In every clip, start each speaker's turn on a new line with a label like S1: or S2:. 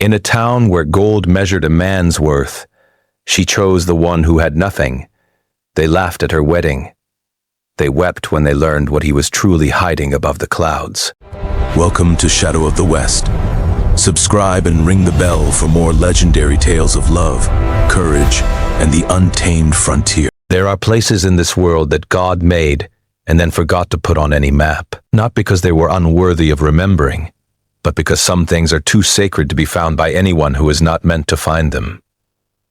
S1: In a town where gold measured a man's worth, she chose the one who had nothing. They laughed at her wedding. They wept when they learned what he was truly hiding above the clouds.
S2: Welcome to Shadow of the West. Subscribe and ring the bell for more legendary tales of love, courage, and the untamed frontier.
S1: There are places in this world that God made and then forgot to put on any map, not because they were unworthy of remembering, but because some things are too sacred to be found by anyone who is not meant to find them.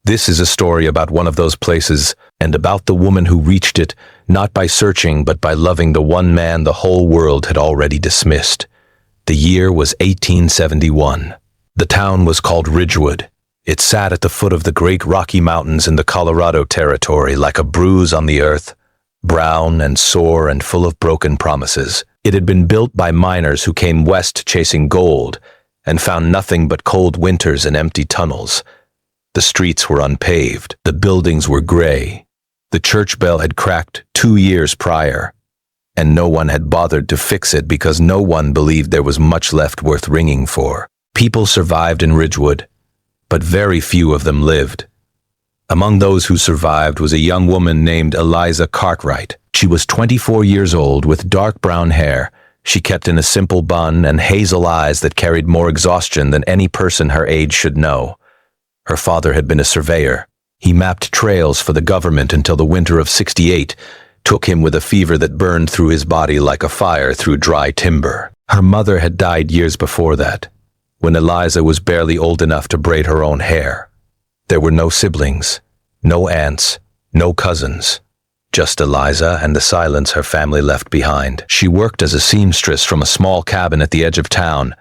S1: This is a story about one of those places and about the woman who reached it, not by searching but by loving the one man the whole world had already dismissed. The year was 1871. The town was called Ridgewood. It sat at the foot of the great Rocky Mountains in the Colorado Territory like a bruise on the earth, brown and sore and full of broken promises. It had been built by miners who came west chasing gold and found nothing but cold winters and empty tunnels. The streets were unpaved. The buildings were gray. The church bell had cracked 2 years prior, and no one had bothered to fix it because no one believed there was much left worth ringing for. People survived in Ridgewood, but very few of them lived. Among those who survived was a young woman named Eliza Cartwright. She was 24 years old with dark brown hair. She kept in a simple bun and hazel eyes that carried more exhaustion than any person her age should know. Her father had been a surveyor. He mapped trails for the government until the winter of '68 took him with a fever that burned through his body like a fire through dry timber. Her mother had died years before that, when Eliza was barely old enough to braid her own hair. There were no siblings, no aunts, no cousins, just Eliza and the silence her family left behind. She worked as a seamstress from a small cabin at the edge of town.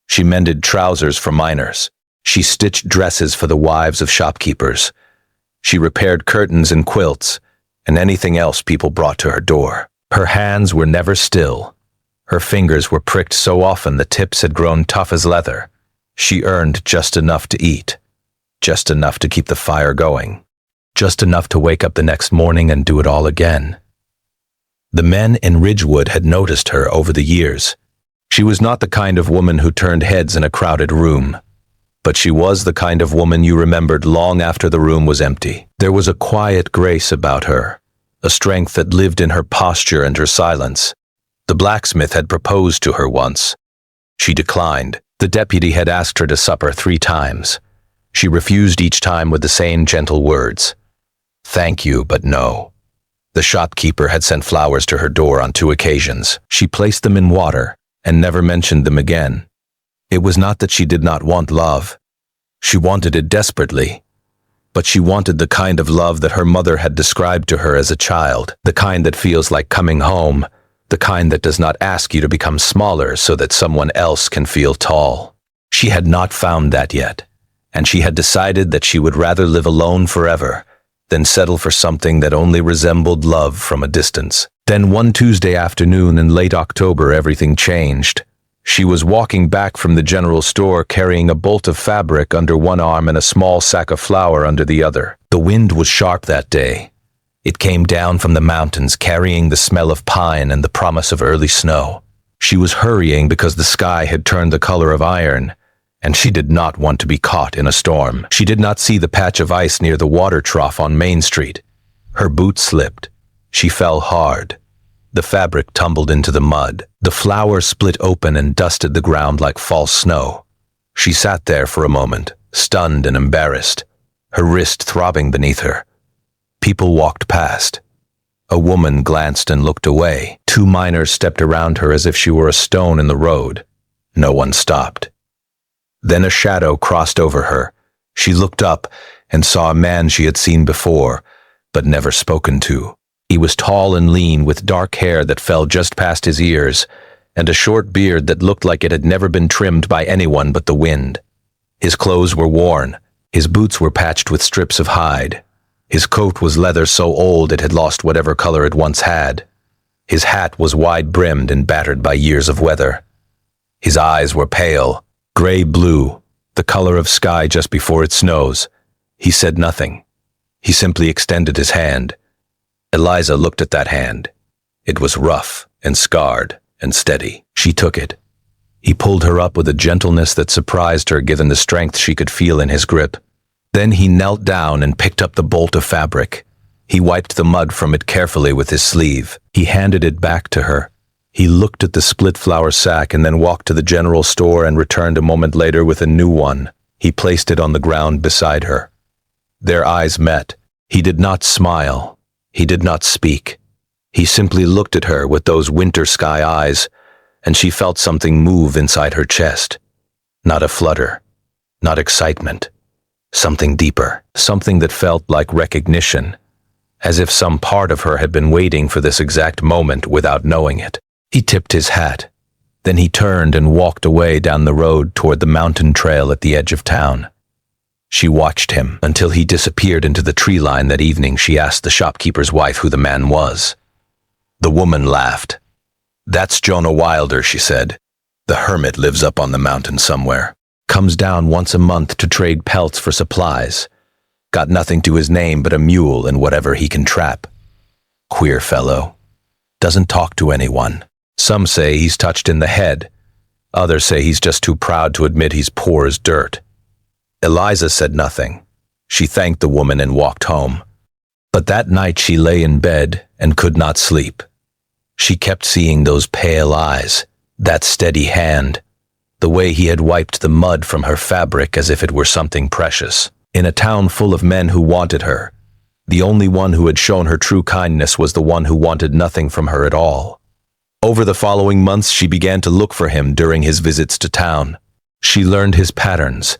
S1: She mended trousers for miners. She stitched dresses for the wives of shopkeepers. She repaired curtains and quilts, and anything else people brought to her door. Her hands were never still. Her fingers were pricked so often the tips had grown tough as leather. She earned just enough to eat, just enough to keep the fire going, just enough to wake up the next morning and do it all again. The men in Ridgewood had noticed her over the years. She was not the kind of woman who turned heads in a crowded room, but she was the kind of woman you remembered long after the room was empty. There was a quiet grace about her, a strength that lived in her posture and her silence. The blacksmith had proposed to her once. She declined. The deputy had asked her to supper 3 times. She refused each time with the same gentle words. Thank you, but no. The shopkeeper had sent flowers to her door on 2 occasions. She placed them in water and never mentioned them again. It was not that she did not want love. She wanted it desperately. But she wanted the kind of love that her mother had described to her as a child, the kind that feels like coming home, the kind that does not ask you to become smaller so that someone else can feel tall. She had not found that yet, and she had decided that she would rather live alone forever than settle for something that only resembled love from a distance. Then one Tuesday afternoon in late October, everything changed. She was walking back from the general store carrying a bolt of fabric under one arm and a small sack of flour under the other. The wind was sharp that day. It came down from the mountains carrying the smell of pine and the promise of early snow. She was hurrying because the sky had turned the color of iron, and she did not want to be caught in a storm. She did not see the patch of ice near the water trough on Main Street. Her boot slipped. She fell hard. The fabric tumbled into the mud. The flour split open and dusted the ground like false snow. She sat there for a moment, stunned and embarrassed, her wrist throbbing beneath her. People walked past. A woman glanced and looked away. 2 miners stepped around her as if she were a stone in the road. No one stopped. Then a shadow crossed over her. She looked up and saw a man she had seen before, but never spoken to. He was tall and lean, with dark hair that fell just past his ears, and a short beard that looked like it had never been trimmed by anyone but the wind. His clothes were worn. His boots were patched with strips of hide. His coat was leather so old it had lost whatever color it once had. His hat was wide-brimmed and battered by years of weather. His eyes were pale, gray-blue, the color of sky just before it snows. He said nothing. He simply extended his hand. Eliza looked at that hand. It was rough and scarred and steady. She took it. He pulled her up with a gentleness that surprised her given the strength she could feel in his grip. Then he knelt down and picked up the bolt of fabric. He wiped the mud from it carefully with his sleeve. He handed it back to her. He looked at the split flour sack and then walked to the general store and returned a moment later with a new one. He placed it on the ground beside her. Their eyes met. He did not smile. He did not speak. He simply looked at her with those winter sky eyes, and she felt something move inside her chest. Not a flutter, not excitement. Something deeper, something that felt like recognition, as if some part of her had been waiting for this exact moment without knowing it. He tipped his hat. Then he turned and walked away down the road toward the mountain trail at the edge of town. She watched him until he disappeared into the tree line. That evening she asked the shopkeeper's wife who the man was. The woman laughed. "That's Jonah Wilder," she said. "The hermit lives up on the mountain somewhere. Comes down once a month to trade pelts for supplies. Got nothing to his name but a mule and whatever he can trap. Queer fellow. Doesn't talk to anyone. Some say he's touched in the head. Others say he's just too proud to admit he's poor as dirt." Eliza said nothing. She thanked the woman and walked home. But that night she lay in bed and could not sleep. She kept seeing those pale eyes, that steady hand, the way he had wiped the mud from her fabric as if it were something precious. In a town full of men who wanted her, the only one who had shown her true kindness was the one who wanted nothing from her at all. Over the following months she began to look for him during his visits to town. She learned his patterns.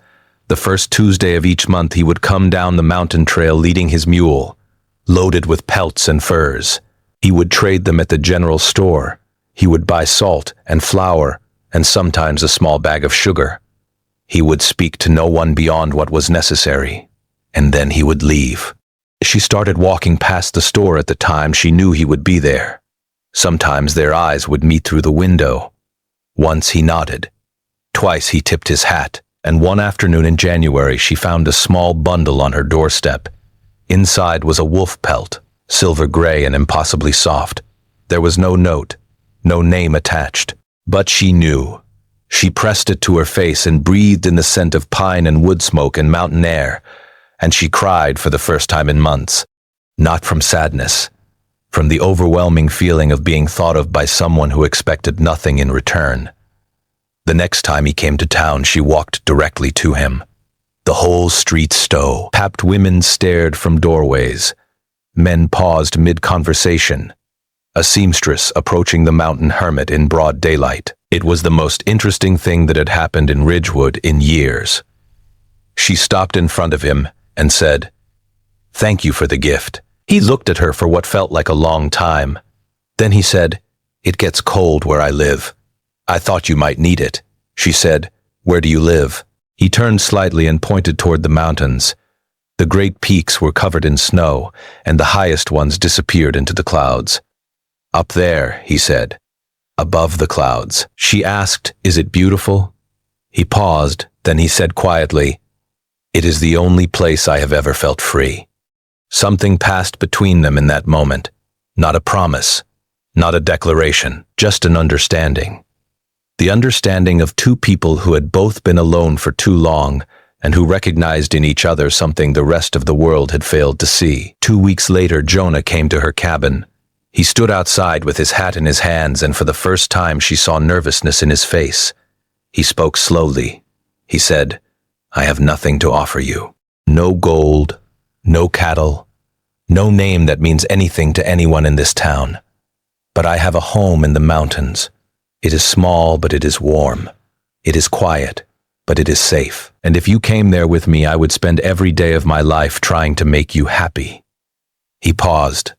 S1: The first Tuesday of each month he would come down the mountain trail leading his mule, loaded with pelts and furs. He would trade them at the general store. He would buy salt and flour and sometimes a small bag of sugar. He would speak to no one beyond what was necessary, and then he would leave. She started walking past the store at the time she knew he would be there. Sometimes their eyes would meet through the window. Once he nodded. Twice he tipped his hat, and one afternoon in January she found a small bundle on her doorstep. Inside was a wolf pelt, silver gray and impossibly soft. There was no note, no name attached, but she knew. She pressed it to her face and breathed in the scent of pine and wood smoke and mountain air, and she cried for the first time in months. Not from sadness, from the overwhelming feeling of being thought of by someone who expected nothing in return. The next time he came to town, she walked directly to him. The whole street stow. Papped women stared from doorways. Men paused mid-conversation. A seamstress approaching the mountain hermit in broad daylight. It was the most interesting thing that had happened in Ridgewood in years. She stopped in front of him and said, "Thank you for the gift." He looked at her for what felt like a long time. Then he said, "It gets cold where I live. I thought you might need it." She said, "Where do you live?" He turned slightly and pointed toward the mountains. The great peaks were covered in snow, and the highest ones disappeared into the clouds. "Up there," he said, "above the clouds." She asked, "Is it beautiful?" He paused, then he said quietly, "It is the only place I have ever felt free." Something passed between them in that moment. Not a promise, not a declaration, just an understanding. The understanding of two people who had both been alone for too long and who recognized in each other something the rest of the world had failed to see. 2 weeks later, Jonah came to her cabin. He stood outside with his hat in his hands, and for the first time she saw nervousness in his face. He spoke slowly. He said, "I have nothing to offer you. No gold, no cattle, no name that means anything to anyone in this town. But I have a home in the mountains. It is small, but it is warm. It is quiet, but it is safe. And if you came there with me, I would spend every day of my life trying to make you happy." He paused.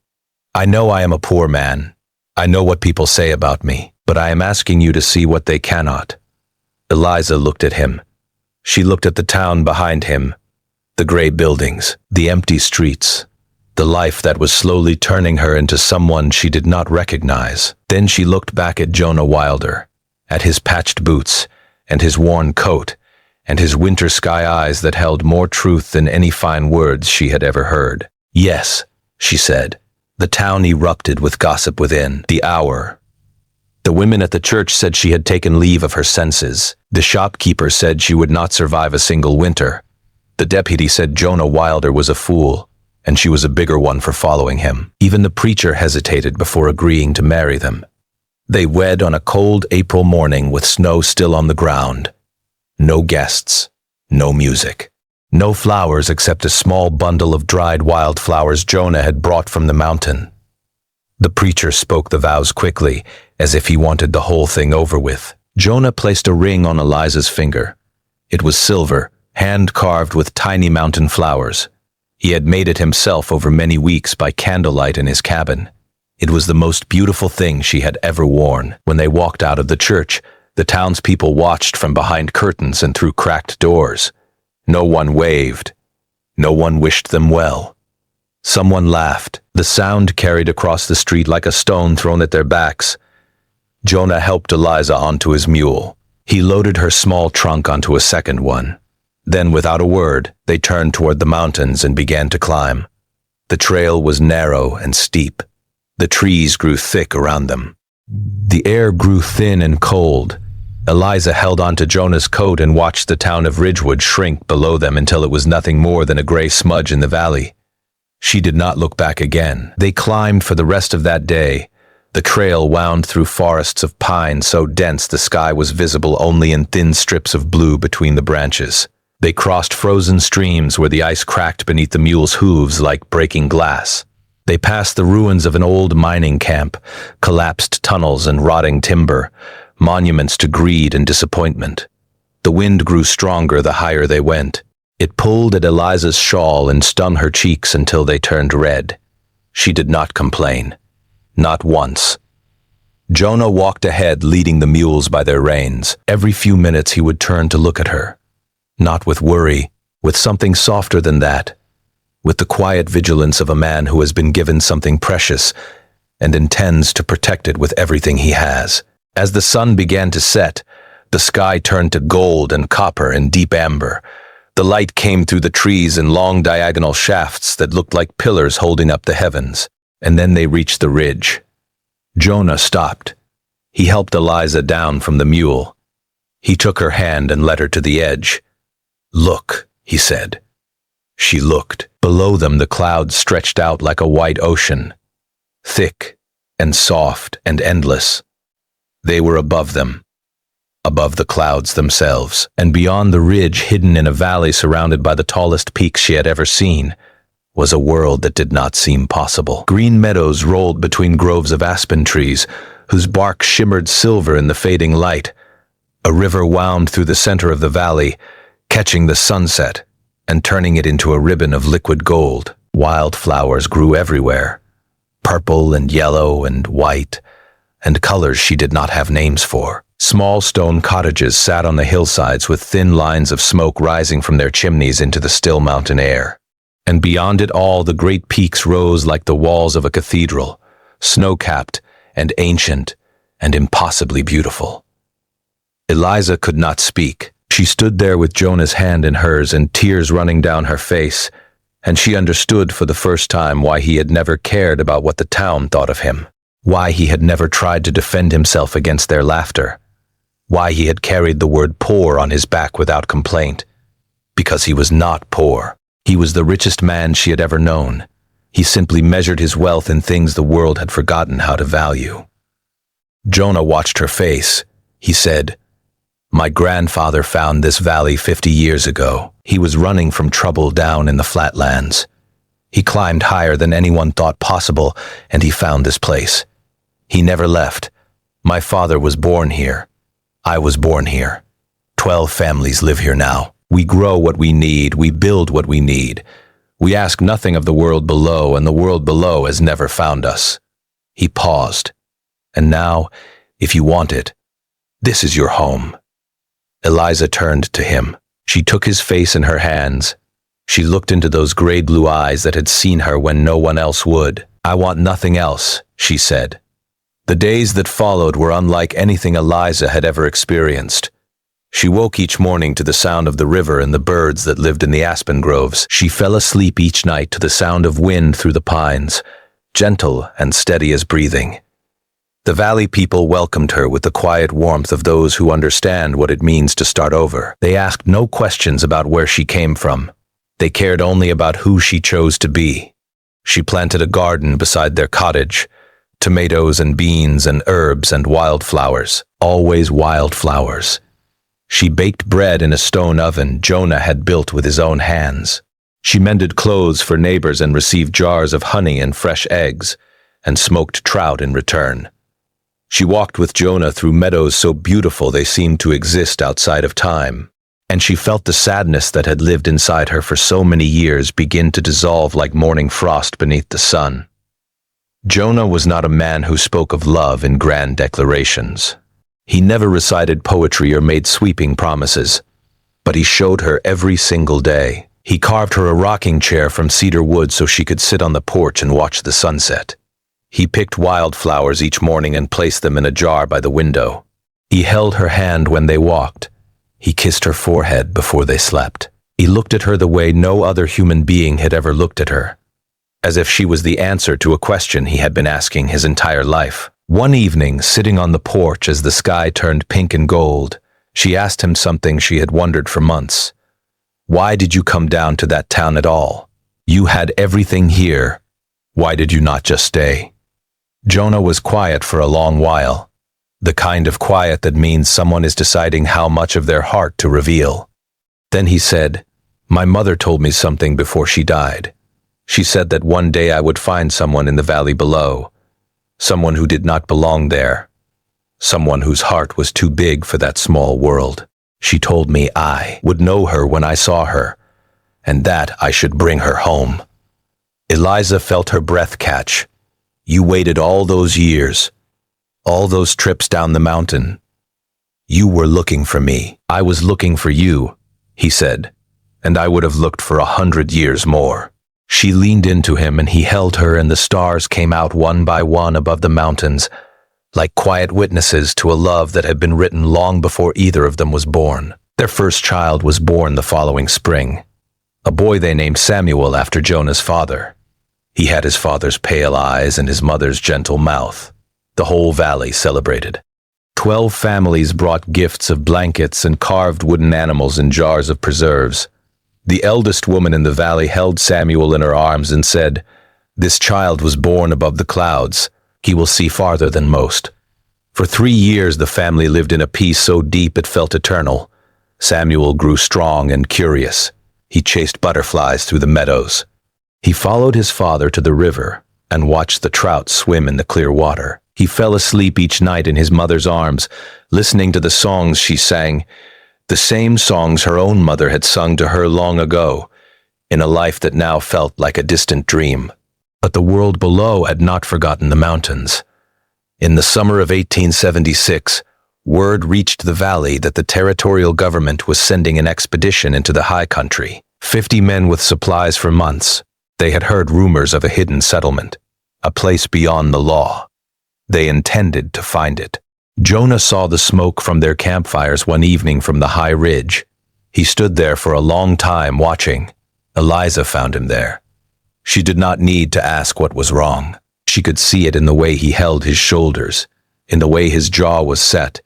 S1: "I know I am a poor man. I know what people say about me, but I am asking you to see what they cannot." Eliza looked at him. She looked at the town behind him, the gray buildings, the empty streets, the life that was slowly turning her into someone she did not recognize. Then she looked back at Jonah Wilder, at his patched boots, and his worn coat, and his winter sky eyes that held more truth than any fine words she had ever heard. "Yes," she said. The town erupted with gossip within. The hour, The women at the church said she had taken leave of her senses. The shopkeeper said she would not survive a single winter. The deputy said Jonah Wilder was a fool, and she was a bigger one for following him. Even the preacher hesitated before agreeing to marry them. They wed on a cold April morning with snow still on the ground. No guests, no music, no flowers except a small bundle of dried wildflowers Jonah had brought from the mountain. The preacher spoke the vows quickly, as if he wanted the whole thing over with. Jonah placed a ring on Eliza's finger. It was silver, hand-carved with tiny mountain flowers. He had made it himself over many weeks by candlelight in his cabin. It was the most beautiful thing she had ever worn. When they walked out of the church, the townspeople watched from behind curtains and through cracked doors. No one waved. No one wished them well. Someone laughed. The sound carried across the street like a stone thrown at their backs. Jonah helped Eliza onto his mule. He loaded her small trunk onto a second one. Then, without a word, they turned toward the mountains and began to climb. The trail was narrow and steep. The trees grew thick around them. The air grew thin and cold. Eliza held onto Jonah's coat and watched the town of Ridgewood shrink below them until it was nothing more than a gray smudge in the valley. She did not look back again. They climbed for the rest of that day. The trail wound through forests of pine so dense the sky was visible only in thin strips of blue between the branches. They crossed frozen streams where the ice cracked beneath the mules' hooves like breaking glass. They passed the ruins of an old mining camp, collapsed tunnels and rotting timber, monuments to greed and disappointment. The wind grew stronger the higher they went. It pulled at Eliza's shawl and stung her cheeks until they turned red. She did not complain. Not once. Jonah walked ahead, leading the mules by their reins. Every few minutes he would turn to look at her. Not with worry, with something softer than that. With the quiet vigilance of a man who has been given something precious and intends to protect it with everything he has. As the sun began to set, the sky turned to gold and copper and deep amber. The light came through the trees in long diagonal shafts that looked like pillars holding up the heavens. And then they reached the ridge. Jonah stopped. He helped Eliza down from the mule. He took her hand and led her to the edge. "Look," he said. She looked. Below them the clouds stretched out like a white ocean, thick and soft and endless. They were above them, above the clouds themselves, and beyond the ridge, hidden in a valley surrounded by the tallest peaks she had ever seen, was a world that did not seem possible. Green meadows rolled between groves of aspen trees, whose bark shimmered silver in the fading light. A river wound through the center of the valley, catching the sunset and turning it into a ribbon of liquid gold. Wildflowers grew everywhere, purple and yellow and white, and colors she did not have names for. Small stone cottages sat on the hillsides with thin lines of smoke rising from their chimneys into the still mountain air. And beyond it all, the great peaks rose like the walls of a cathedral, snow-capped and ancient and impossibly beautiful. Eliza could not speak. She stood there with Jonah's hand in hers and tears running down her face, and she understood for the first time why he had never cared about what the town thought of him, why he had never tried to defend himself against their laughter, why he had carried the word poor on his back without complaint. Because he was not poor. He was the richest man she had ever known. He simply measured his wealth in things the world had forgotten how to value. Jonah watched her face. He said, "My grandfather found this valley 50 years ago. He was running from trouble down in the flatlands. He climbed higher than anyone thought possible, and he found this place. He never left. My father was born here. I was born here. 12 families live here now. We grow what we need. We build what we need. We ask nothing of the world below, and the world below has never found us." He paused. "And now, if you want it, this is your home." Eliza turned to him. She took his face in her hands. She looked into those gray blue eyes that had seen her when no one else would. "I want nothing else," she said. The days that followed were unlike anything Eliza had ever experienced. She woke each morning to the sound of the river and the birds that lived in the aspen groves. She fell asleep each night to the sound of wind through the pines, gentle and steady as breathing. The valley people welcomed her with the quiet warmth of those who understand what it means to start over. They asked no questions about where she came from. They cared only about who she chose to be. She planted a garden beside their cottage, tomatoes and beans and herbs and wildflowers, always wildflowers. She baked bread in a stone oven Jonah had built with his own hands. She mended clothes for neighbors and received jars of honey and fresh eggs, and smoked trout in return. She walked with Jonah through meadows so beautiful they seemed to exist outside of time, and she felt the sadness that had lived inside her for so many years begin to dissolve like morning frost beneath the sun. Jonah was not a man who spoke of love in grand declarations. He never recited poetry or made sweeping promises, but he showed her every single day. He carved her a rocking chair from cedar wood so she could sit on the porch and watch the sunset. He picked wildflowers each morning and placed them in a jar by the window. He held her hand when they walked. He kissed her forehead before they slept. He looked at her the way no other human being had ever looked at her, as if she was the answer to a question he had been asking his entire life. One evening, sitting on the porch as the sky turned pink and gold, she asked him something she had wondered for months. Why did you come down to that town at all? You had everything here. Why did you not just stay? Jonah was quiet for a long while, the kind of quiet that means someone is deciding how much of their heart to reveal. Then he said, "My mother told me something before she died. She said that one day I would find someone in the valley below, someone who did not belong there, someone whose heart was too big for that small world. She told me I would know her when I saw her, and that I should bring her home." Eliza felt her breath catch. You waited all those years, all those trips down the mountain. You were looking for me. I was looking for you, he said, and I would have looked for 100 years more. She leaned into him and he held her, and the stars came out one by one above the mountains, like quiet witnesses to a love that had been written long before either of them was born. Their first child was born the following spring, a boy they named Samuel after Jonah's father. He had his father's pale eyes and his mother's gentle mouth. The whole valley celebrated. 12 families brought gifts of blankets and carved wooden animals in jars of preserves. The eldest woman in the valley held Samuel in her arms and said, "This child was born above the clouds. He will see farther than most." For 3 years the family lived in a peace so deep it felt eternal. Samuel grew strong and curious. He chased butterflies through the meadows. He followed his father to the river and watched the trout swim in the clear water. He fell asleep each night in his mother's arms, listening to the songs she sang, the same songs her own mother had sung to her long ago, in a life that now felt like a distant dream. But the world below had not forgotten the mountains. In the summer of 1876, word reached the valley that the territorial government was sending an expedition into the high country. 50 men with supplies for months. They had heard rumors of a hidden settlement, a place beyond the law. They intended to find it. Jonah saw the smoke from their campfires one evening from the high ridge. He stood there for a long time watching. Eliza found him there. She did not need to ask what was wrong. She could see it in the way he held his shoulders, in the way his jaw was set,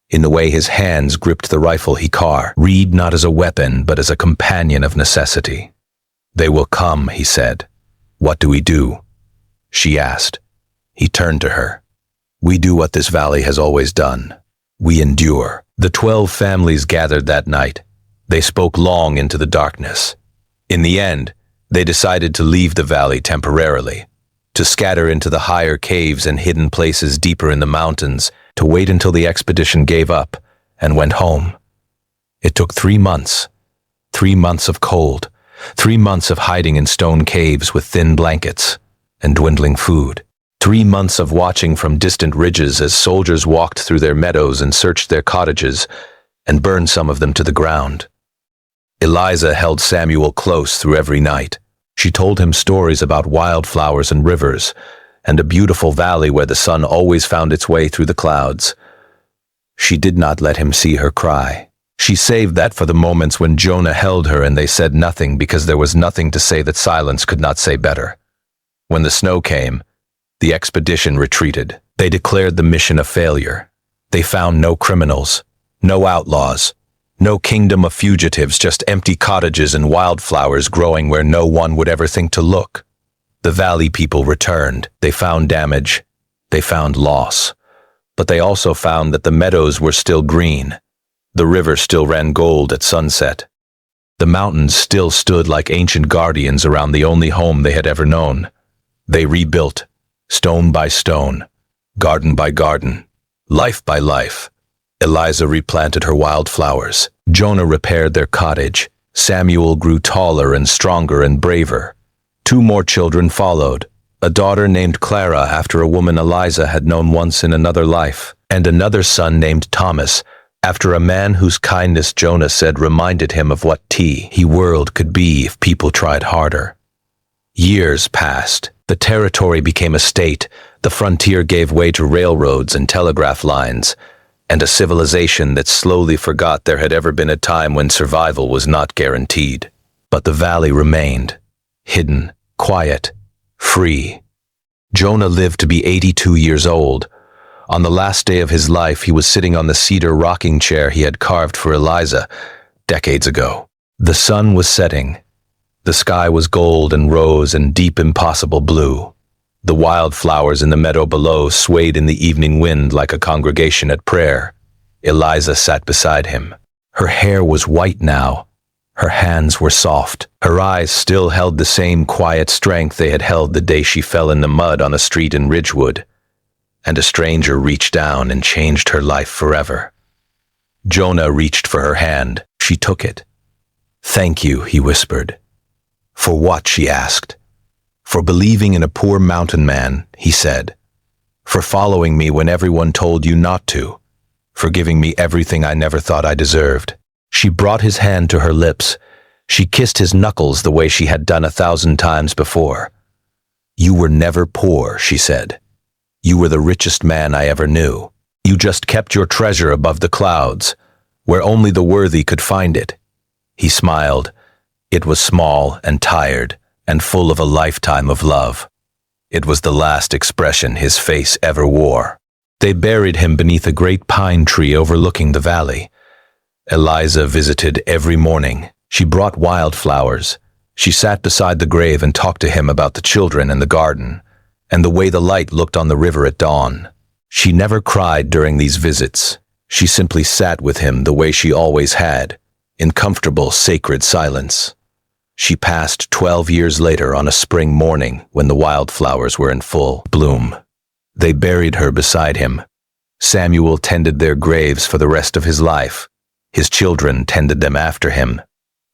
S1: in the way his hands gripped the rifle he carried not as a weapon but as a companion of necessity. "They will come," he said. "What do we do?" She asked. He turned to her. "We do what this valley has always done. We endure." The 12 families gathered that night. They spoke long into the darkness. In the end, they decided to leave the valley temporarily, to scatter into the higher caves and hidden places deeper in the mountains, to wait until the expedition gave up and went home. It took 3 months. 3 months of cold. 3 months of hiding in stone caves with thin blankets and dwindling food. 3 months of watching from distant ridges as soldiers walked through their meadows and searched their cottages and burned some of them to the ground. Eliza held Samuel close through every night. She told him stories about wildflowers and rivers, and a beautiful valley where the sun always found its way through the clouds. She did not let him see her cry. She saved that for the moments when Jonah held her and they said nothing because there was nothing to say that silence could not say better. When the snow came, the expedition retreated. They declared the mission a failure. They found no criminals, no outlaws, no kingdom of fugitives, just empty cottages and wildflowers growing where no one would ever think to look. The valley people returned. They found damage. They found loss. But they also found that the meadows were still green. The river still ran gold at sunset. The mountains still stood like ancient guardians around the only home they had ever known. They rebuilt, stone by stone, garden by garden, life by life. Eliza replanted her wildflowers. Jonah repaired their cottage. Samuel grew taller and stronger and braver. 2 more children followed. A daughter named Clara after a woman Eliza had known once in another life, and another son named Thomas after a man whose kindness Jonah said reminded him of what the world could be if people tried harder. Years passed. The territory became a state. The frontier gave way to railroads and telegraph lines, and a civilization that slowly forgot there had ever been a time when survival was not guaranteed. But the valley remained, hidden, quiet, free. Jonah lived to be 82 years old. On the last day of his life, he was sitting on the cedar rocking chair he had carved for Eliza decades ago. The sun was setting. The sky was gold and rose and deep impossible blue. The wildflowers in the meadow below swayed in the evening wind like a congregation at prayer. Eliza sat beside him. Her hair was white now. Her hands were soft. Her eyes still held the same quiet strength they had held the day she fell in the mud on a street in Ridgewood. And a stranger reached down and changed her life forever. Jonah reached for her hand. She took it. "Thank you," he whispered. "For what?" she asked. "For believing in a poor mountain man," he said. "For following me when everyone told you not to. For giving me everything I never thought I deserved." She brought his hand to her lips. She kissed his knuckles the way she had done 1,000 times before. "You were never poor," she said. "You were the richest man I ever knew. You just kept your treasure above the clouds, where only the worthy could find it." He smiled. It was small and tired, and full of a lifetime of love. It was the last expression his face ever wore. They buried him beneath a great pine tree overlooking the valley. Eliza visited every morning. She brought wildflowers. She sat beside the grave and talked to him about the children and the garden, and the way the light looked on the river at dawn. She never cried during these visits. She simply sat with him the way she always had, in comfortable, sacred silence. She passed 12 years later on a spring morning when the wildflowers were in full bloom. They buried her beside him. Samuel tended their graves for the rest of his life. His children tended them after him,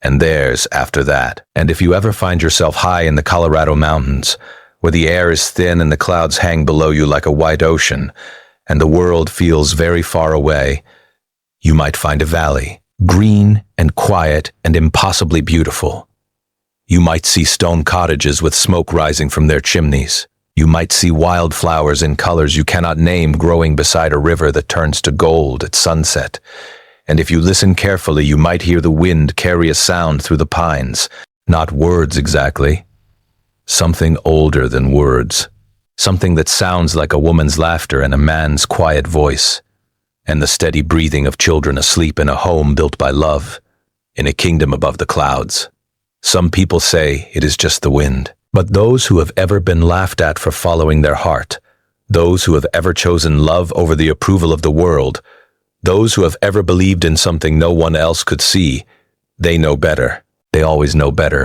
S1: and theirs after that. And if you ever find yourself high in the Colorado mountains, where the air is thin and the clouds hang below you like a white ocean, and the world feels very far away, you might find a valley, green and quiet and impossibly beautiful. You might see stone cottages with smoke rising from their chimneys. You might see wildflowers in colors you cannot name growing beside a river that turns to gold at sunset. And if you listen carefully, you might hear the wind carry a sound through the pines. Not words exactly. Something older than words. Something that sounds like a woman's laughter and a man's quiet voice. And the steady breathing of children asleep in a home built by love, in a kingdom above the clouds. Some people say it is just the wind. But those who have ever been laughed at for following their heart, those who have ever chosen love over the approval of the world, those who have ever believed in something no one else could see, they know better. They always know better.